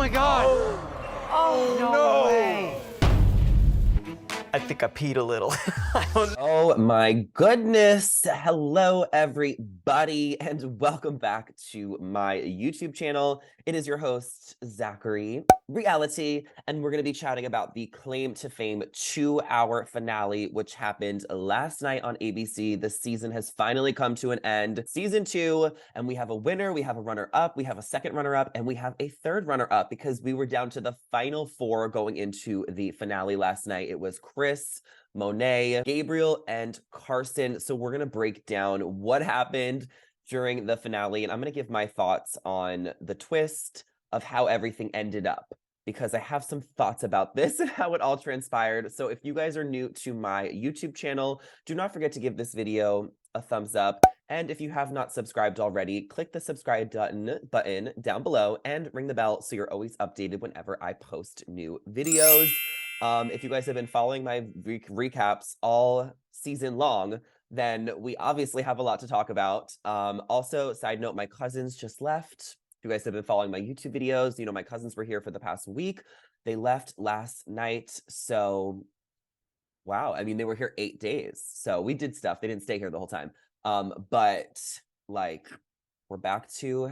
my God. Oh, no way. I think I peed a little. Oh my goodness. Hello, everybody, and welcome back to my YouTube channel. It is your host, Zachary Reality, and we're going to be chatting about the Claim to Fame 2-hour finale, which happened last night on ABC. The season has finally come to an end. Season 2, and we have a winner, we have a runner-up, we have a second runner-up, and we have a third runner-up because we were down to the final 4 going into the finale last night. It was Chris, Monay, Gabriel, and Karsyn. So we're going to break down what happened during the finale, and I'm going to give my thoughts on the twist of how everything ended up, because I have some thoughts about this and how it all transpired. So if you guys are new to my YouTube channel, do not forget to give this video a thumbs up. And if you have not subscribed already, click the subscribe button down below and ring the bell so you're always updated whenever I post new videos. If you guys have been following my recaps all season long, then we obviously have a lot to talk about. Also, side note, my cousins just left. If you guys have been following my YouTube videos, you know my cousins were here for the past week. They left last night, so wow. I mean, they were here 8 days, so we did stuff. They didn't stay here the whole time. But like, we're back to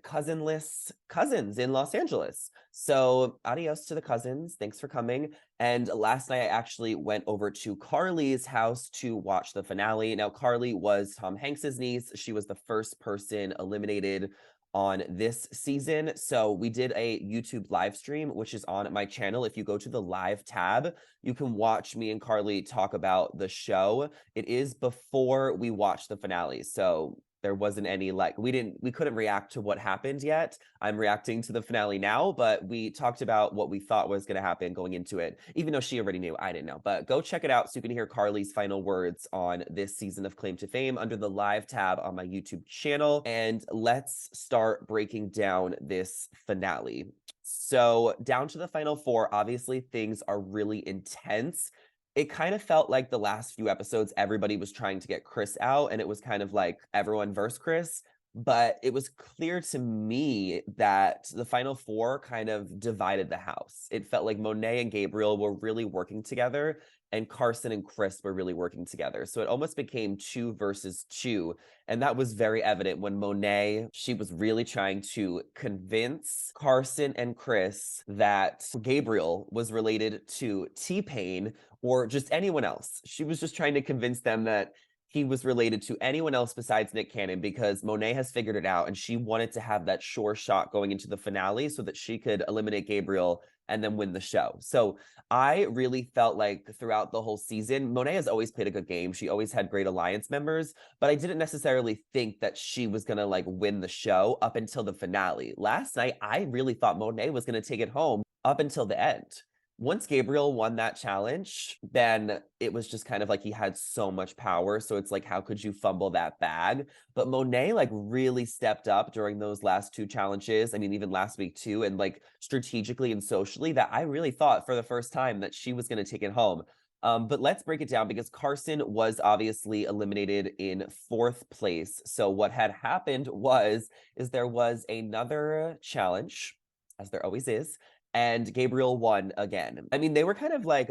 cousinless cousins in Los Angeles. So adios to the cousins. Thanks for coming. And last night I actually went over to Carly's house to watch the finale. Now, Carly was Tom Hanks's niece. She was the first person eliminated on this season. So we did a YouTube live stream, which is on my channel. If you go to the live tab, you can watch me and Carly talk about the show. It is before we watch the finale. So there wasn't any, like, we couldn't react to what happened yet. I'm reacting to the finale now, but we talked about what we thought was going to happen going into it, even though she already knew. I didn't know. But go check it out so you can hear Carly's final words on this season of Claim to Fame under the live tab on my YouTube channel. And let's start breaking down this finale. So down to the final 4, obviously things are really intense. It kind of felt like the last few episodes, everybody was trying to get Chris out, and it was kind of like everyone versus Chris. But it was clear to me that the final 4 kind of divided the house. It felt like Monay and Gabriel were really working together, and Karsyn and Chris were really working together. So it almost became 2 versus 2. And that was very evident when Monay, she was really trying to convince Karsyn and Chris that Gabriel was related to T-Pain or just anyone else. She was just trying to convince them that he was related to anyone else besides Nick Cannon, because Monay has figured it out and she wanted to have that sure shot going into the finale so that she could eliminate Gabriel and then win the show. So I really felt like throughout the whole season, Monay has always played a good game. She always had great alliance members, but I didn't necessarily think that she was going to like win the show up until the finale. Last night, I really thought Monay was going to take it home up until the end. Once Gabriel won that challenge, then it was just kind of like he had so much power. So it's like, how could you fumble that bag? But Monay like really stepped up during those last 2 challenges. I mean, even last week too, and like strategically and socially, that I really thought for the first time that she was going to take it home. But let's break it down, because Karsyn was obviously eliminated in 4th place. So what had happened is there was another challenge, as there always is, and Gabriel won again. I mean, they were kind of like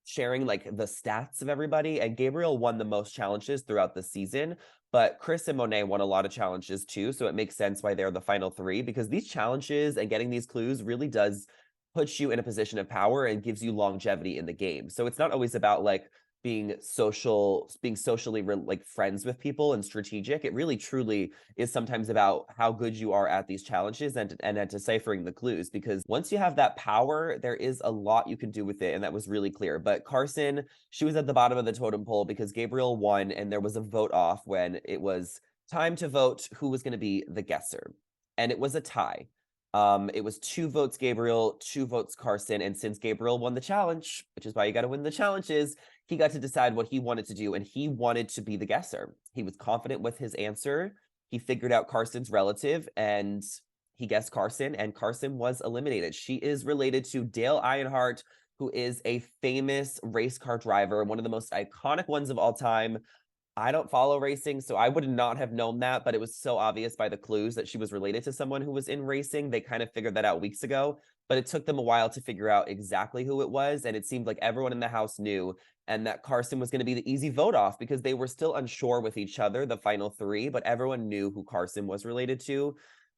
sharing like the stats of everybody, and Gabriel won the most challenges throughout the season, but Chris and Monay won a lot of challenges too, so it makes sense why they're the final 3, because these challenges and getting these clues really does put you in a position of power and gives you longevity in the game. So it's not always about like being socially like friends with people and strategic. It really truly is sometimes about how good you are at these challenges and at deciphering the clues, because once you have that power, there is a lot you can do with it, and that was really clear. But Karsyn, she was at the bottom of the totem pole because Gabriel won, and there was a vote off when it was time to vote who was going to be the guesser, and it was a tie. It was 2 votes Gabriel, 2 votes Karsyn, and since Gabriel won the challenge, which is why you got to win the challenges, he got to decide what he wanted to do, and he wanted to be the guesser. He was confident with his answer. He figured out Carson's relative, and he guessed Karsyn, and Karsyn was eliminated. She is related to Dale Earnhardt, who is a famous race car driver, one of the most iconic ones of all time. I don't follow racing, so I would not have known that, but it was so obvious by the clues that she was related to someone who was in racing. They kind of figured that out weeks ago, but it took them a while to figure out exactly who it was, and it seemed like everyone in the house knew, and that Karsyn was going to be the easy vote off because they were still unsure with each other, the final three, but everyone knew who Karsyn was related to.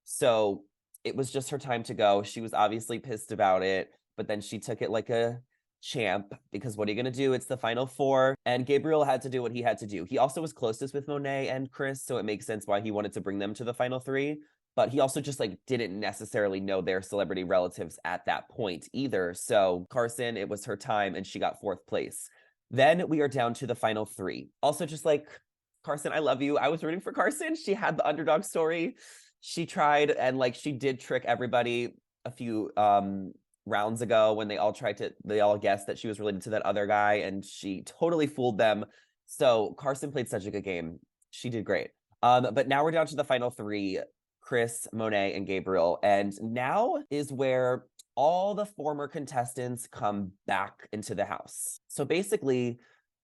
So it was just her time to go. She was obviously pissed about it, but then she took it like a champ, because what are you going to do? It's the final four, and Gabriel had to do what he had to do. He also was closest with Monay and Chris, so it makes sense why he wanted to bring them to the final three, but he also just like didn't necessarily know their celebrity relatives at that point either. So Karsyn, it was her time, and she got fourth place. Then we are down to the final three. Also, just like Karsyn, I love you. I was rooting for Karsyn. She had the underdog story. She tried, and like she did trick everybody a few rounds ago when they all guessed that she was related to that other guy, and she totally fooled them. So Karsyn played such a good game. She did great. But now we're down to the final three: Chris, Monay, and Gabriel. And now is where all the former contestants come back into the house. So basically,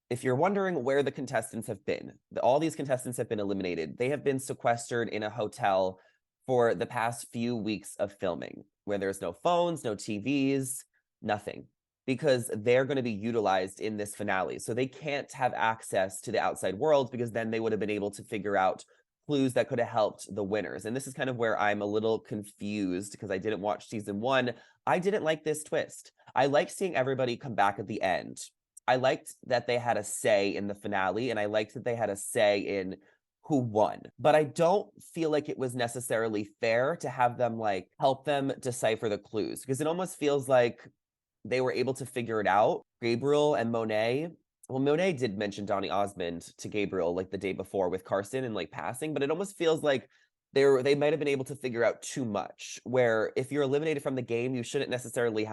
if you're wondering where the contestants have been, all these contestants have been eliminated. They have been sequestered in a hotel for the past few weeks of filming, where there's no phones, no TVs, nothing, because they're going to be utilized in this finale. So they can't have access to the outside world, because then they would have been able to figure out clues that could have helped the winners. And this is kind of where I'm a little confused, because I didn't watch season one. I didn't like this twist. I like seeing everybody come back at the end. I liked that they had a say in the finale, and I liked that they had a say in who won. But I don't feel like it was necessarily fair to have them like help them decipher the clues, because it almost feels like they were able to figure it out. Gabriel and Monay. Well, Monay did mention Donny Osmond to Gabriel like the day before with Karsyn and like passing, but it almost feels like they might have been able to figure out too much, where if you're eliminated from the game, you shouldn't necessarily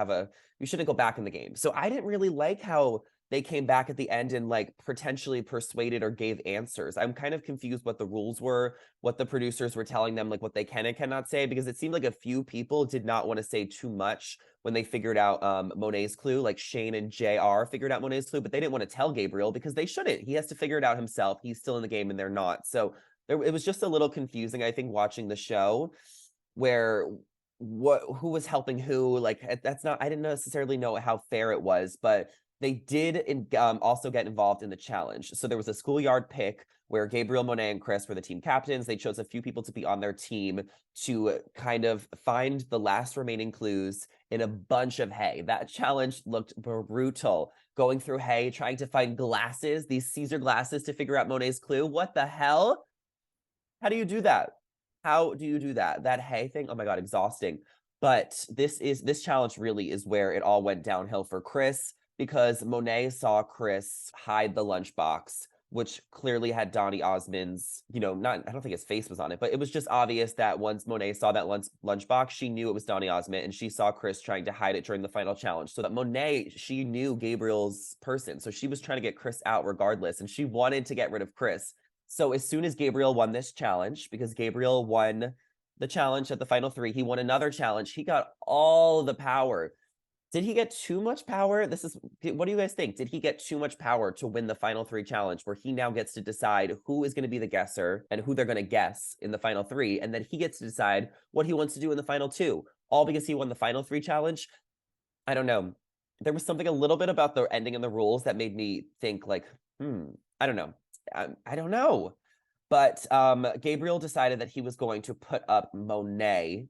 you shouldn't go back in the game. So I didn't really like how they came back at the end and like potentially persuaded or gave answers. I'm kind of confused what the rules were, what the producers were telling them, like what they can and cannot say, because it seemed like a few people did not want to say too much when they figured out Monay's clue. Like Shane and JR figured out Monay's clue, but they didn't want to tell Gabriel because they shouldn't. He has to figure it out himself. He's still in the game and they're not. So it was just a little confusing, I think, watching the show, where who was helping who. Like that's not, I didn't necessarily know how fair it was, but they did also get involved in the challenge. So there was a schoolyard pick where Gabriel, Monay, and Chris were the team captains. They chose a few people to be on their team to kind of find the last remaining clues in a bunch of hay. That challenge looked brutal. Going through hay, trying to find glasses, these Caesar glasses, to figure out Monay's clue. What the hell? How do you do that? How do you do that? That hay thing? Oh my God, exhausting. But this challenge really is where it all went downhill for Chris, because Monay saw Chris hide the lunchbox, which clearly had Donny Osmond's, I don't think his face was on it, but it was just obvious that once Monay saw that lunchbox, she knew it was Donny Osmond, and she saw Chris trying to hide it during the final challenge. So that Monay, she knew Gabriel's person. So she was trying to get Chris out regardless, and she wanted to get rid of Chris. So as soon as Gabriel won this challenge, because Gabriel won the challenge at the final three, he won another challenge. He got all the power. Did he get too much power? What do you guys think? Did he get too much power to win the final three challenge, where he now gets to decide who is going to be the guesser and who they're going to guess in the final three, and then he gets to decide what he wants to do in the final two, all because he won the final three challenge? I don't know. There was something a little bit about the ending and the rules that made me think like, I don't know. I don't know. But Gabriel decided that he was going to put up Monay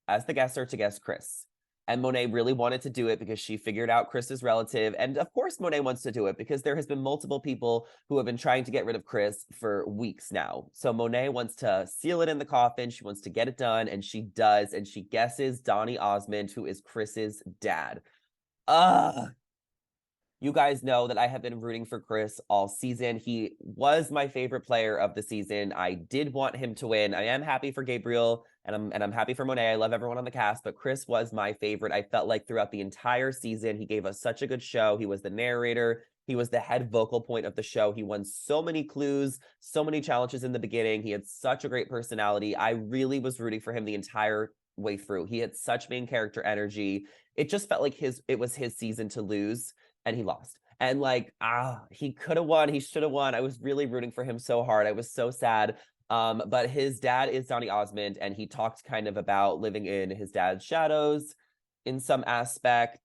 as the guesser to guess Chris. And Monay really wanted to do it because she figured out Chris's relative. And of course, Monay wants to do it because there has been multiple people who have been trying to get rid of Chris for weeks now. So Monay wants to seal it in the coffin. She wants to get it done, and she does. And she guesses Donny Osmond, who is Chris's dad. You guys know that I have been rooting for Chris all season. He was my favorite player of the season. I did want him to win. I am happy for Gabriel, and I'm happy for Monay. I love everyone on the cast, but Chris was my favorite. I felt like throughout the entire season, he gave us such a good show. He was the narrator. He was the head vocal point of the show. He won so many clues, so many challenges in the beginning. He had such a great personality. I really was rooting for him the entire way through. He had such main character energy. It just felt like it was his season to lose, and he lost. And like, he could have won. He should have won. I was really rooting for him so hard. I was so sad. But his dad is Donny Osmond, and he talked kind of about living in his dad's shadows in some aspect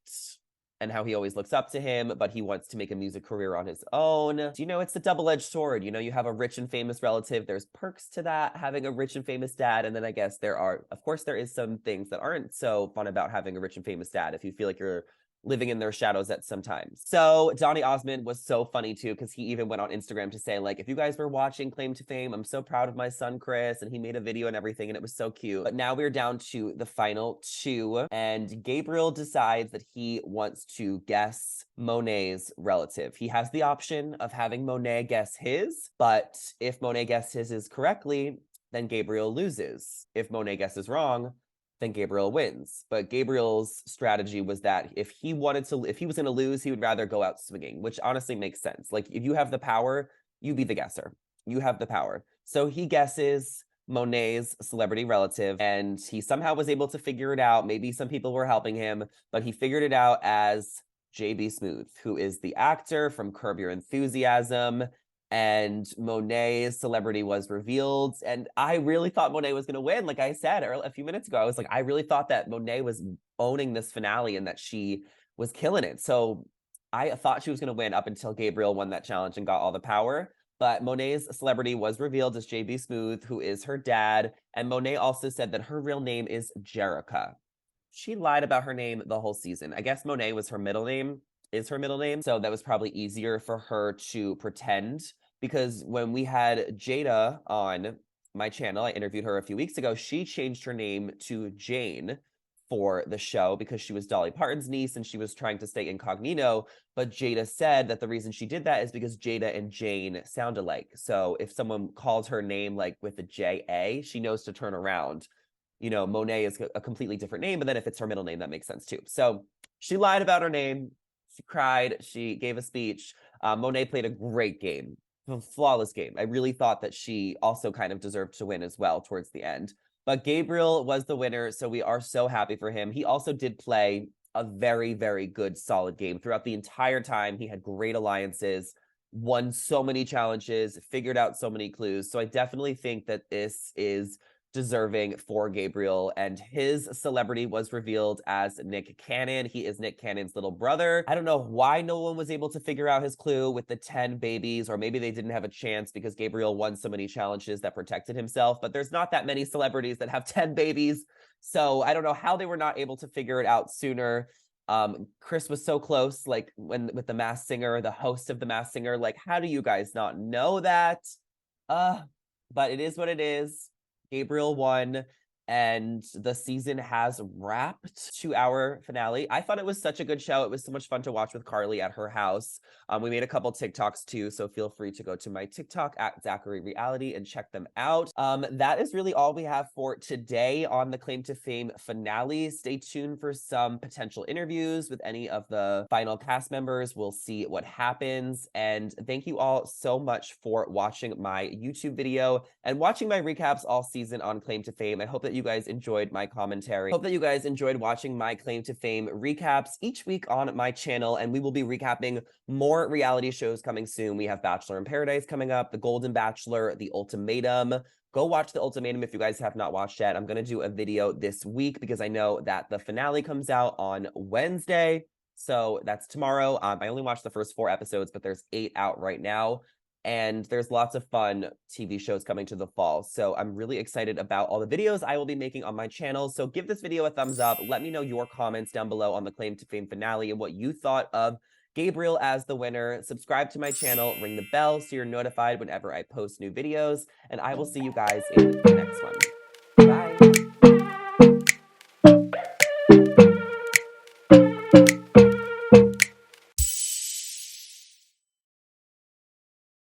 and how he always looks up to him, but he wants to make a music career on his own. You know, it's a double-edged sword. You know, you have a rich and famous relative. There's perks to that, having a rich and famous dad. And then I guess of course, there is some things that aren't so fun about having a rich and famous dad if you feel like you're living in their shadows at some times. So Donny Osmond was so funny too, because he even went on Instagram to say, like, if you guys were watching Claim to Fame, I'm so proud of my son, Chris, and he made a video and everything, and it was so cute. But now we're down to the final two, and Gabriel decides that he wants to guess Monay's relative. He has the option of having Monay guess his, but if Monay guesses his correctly, then Gabriel loses. If Monay guesses wrong, then Gabriel wins. But Gabriel's strategy was that if he was going to lose, he would rather go out swinging, which honestly makes sense. Like, if you have the power, you be the guesser. You have the power. So he guesses Monay's celebrity relative, and he somehow was able to figure it out. Maybe some people were helping him, but he figured it out as JB Smoove, who is the actor from Curb Your Enthusiasm. And Monay's celebrity was revealed. And I really thought Monay was going to win. Like I said a few minutes ago, I was like, I really thought that Monay was owning this finale and that she was killing it. So I thought she was going to win up until Gabriel won that challenge and got all the power. But Monay's celebrity was revealed as JB Smoove, who is her dad. And Monay also said that her real name is Jerica. She lied about her name the whole season. I guess Monay was her middle name. Is her middle name. So that was probably easier for her to pretend, because when we had Jada on my channel, I interviewed her a few weeks ago, she changed her name to Jane for the show because she was Dolly Parton's niece and she was trying to stay incognito. But Jada said that the reason she did that is because Jada and Jane sound alike. So if someone calls her name like with a J-A, she knows to turn around. You know, Monay is a completely different name, but then if it's her middle name, that makes sense too. So she lied about her name. She cried. She gave a speech. Monay played a great game, a flawless game. I really thought that she also kind of deserved to win as well towards the end. But Gabriel was the winner, so we are so happy for him. He also did play a very, very good, solid game throughout the entire time. He had great alliances, won so many challenges, figured out so many clues. So I definitely think that this is deserving for Gabriel, and his celebrity was revealed as Nick Cannon. He is Nick Cannon's little brother. I don't know why no one was able to figure out his clue with the 10 babies, or maybe they didn't have a chance because Gabriel won so many challenges that protected himself, but there's not that many celebrities that have 10 babies. So I don't know how they were not able to figure it out sooner. Chris was so close, like with the Masked Singer, the host of the Masked Singer. Like, how do you guys not know that? But it is what it is. Gabriel won, and the season has wrapped. 2-hour finale. I thought it was such a good show. It was so much fun to watch with Carly at her house. We made a couple TikToks too, so feel free to go to my TikTok at Zachary Reality and check them out. That is really all we have for today on the Claim to Fame finale. Stay tuned for some potential interviews with any of the final cast members. We'll see what happens. And thank you all so much for watching my YouTube video and watching my recaps all season on Claim to Fame. I hope that you guys enjoyed my commentary. Hope that you guys enjoyed watching my Claim to Fame recaps each week on my channel, and we will be recapping more reality shows coming soon. We have Bachelor in Paradise coming up, The Golden Bachelor, The Ultimatum. Go watch The Ultimatum if you guys have not watched yet. I'm going to do a video this week because I know that the finale comes out on Wednesday. So that's tomorrow. I only watched the first 4 episodes, but there's 8 out right now. And there's lots of fun TV shows coming to the fall. So I'm really excited about all the videos I will be making on my channel. So give this video a thumbs up. Let me know your comments down below on the Claim to Fame finale and what you thought of Gabriel as the winner. Subscribe to my channel, ring the bell so you're notified whenever I post new videos. And I will see you guys in the next one.